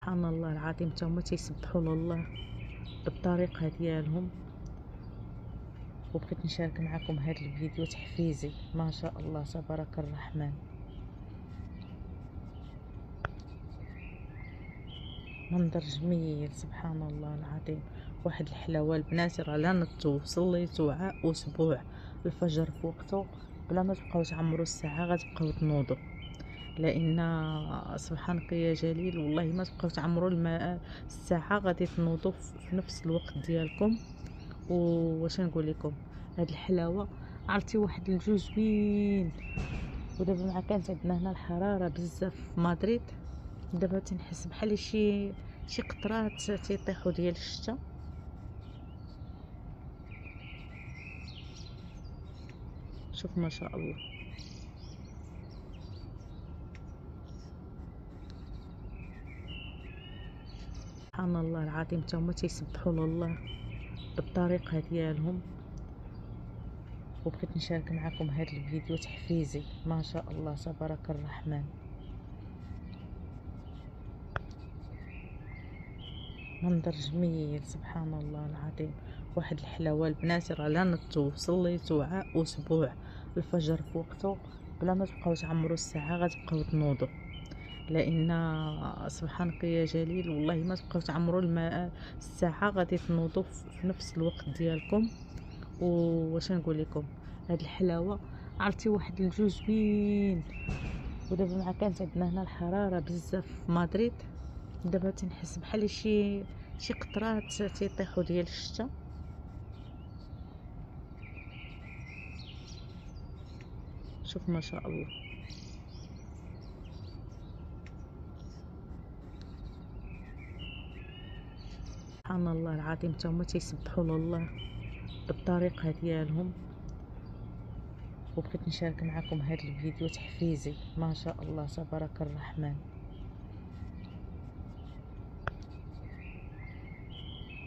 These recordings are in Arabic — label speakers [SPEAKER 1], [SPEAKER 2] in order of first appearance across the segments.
[SPEAKER 1] سبحان الله العظيم، تا هما تيسبحوا لله بالطريقه ديالهم. وبغيت نشارك معكم هذا الفيديو تحفيزي، ما شاء الله تبارك الرحمن. منظر جميل سبحان الله العظيم، واحد الحلاوه. البنات راه لا نضتو صليتو اسبوع الفجر في وقته بلا ما تبقاو تعمروا الساعه، غتبقاو تنوضوا. لان سبحانك يا جليل والله ما تبقاو تعمروا الماء الساعه، غادي تنوضوا في نفس الوقت ديالكم. واش نقول لكم، هاد الحلاوه عرفتي واحد الجو زوين. ودابا مع كانت عندنا هنا الحراره بزاف في مدريد، دابا تنحس بحال شي قطرات تيطيحوا ديال الشتا. شوف ما شاء الله. سبحان الله العظيم، تا هما تيسبحوا لله بالطريقه ديالهم. وبغيت نشارك معكم هذا الفيديو تحفيزي، ما شاء الله تبارك الرحمن. منظر جميل سبحان الله العظيم، واحد الحلاوه. البنات راه لا نضتو صليتو اسبوع الفجر في وقته بلا ما تبقاو تعمروا الساعه، غتبقاو تنوضوا. لان سبحانك يا جليل والله ما تبقاو تعمروا الماء الساعه، غادي تنوضوا في نفس الوقت ديالكم. واش نقول لكم، هاد الحلاوه عرفتي واحد الجو زوين. ودابا مع كانت عندنا هنا الحراره بزاف في مدريد، دابا تنحس بحال شي قطرات تيطيحوا ديال الشتا. شوف ما شاء الله. سبحان الله العظيم، تا هما تيسبحوا لله بالطريقه ديالهم. وبغيت نشارك معكم هذا الفيديو تحفيزي، ما شاء الله تبارك الرحمن.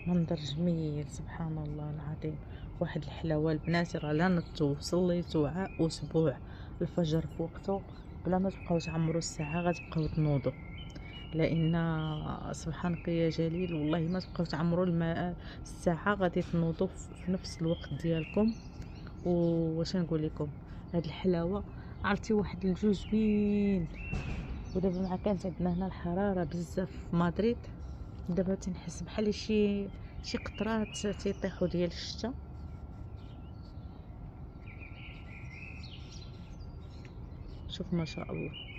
[SPEAKER 1] منظر جميل سبحان الله العظيم، واحد الحلاوه. البنات راه لا نضتو صليتو اسبوع الفجر في وقته بلا ما تبقاو تعمروا الساعه، غتبقاو تنوضوا. لان سبحانك يا جليل والله ما تبقاو تعمروا الماء الساعه، غادي تنوضوا في نفس الوقت ديالكم. واش نقول لكم، هاد الحلاوه عرفتي واحد الجو زوين. ودابا مع كانت عندنا هنا الحراره بزاف في مدريد، دابا تنحس بحال شي قطرات تيطيحوا ديال الشتا. شوف ما شاء الله.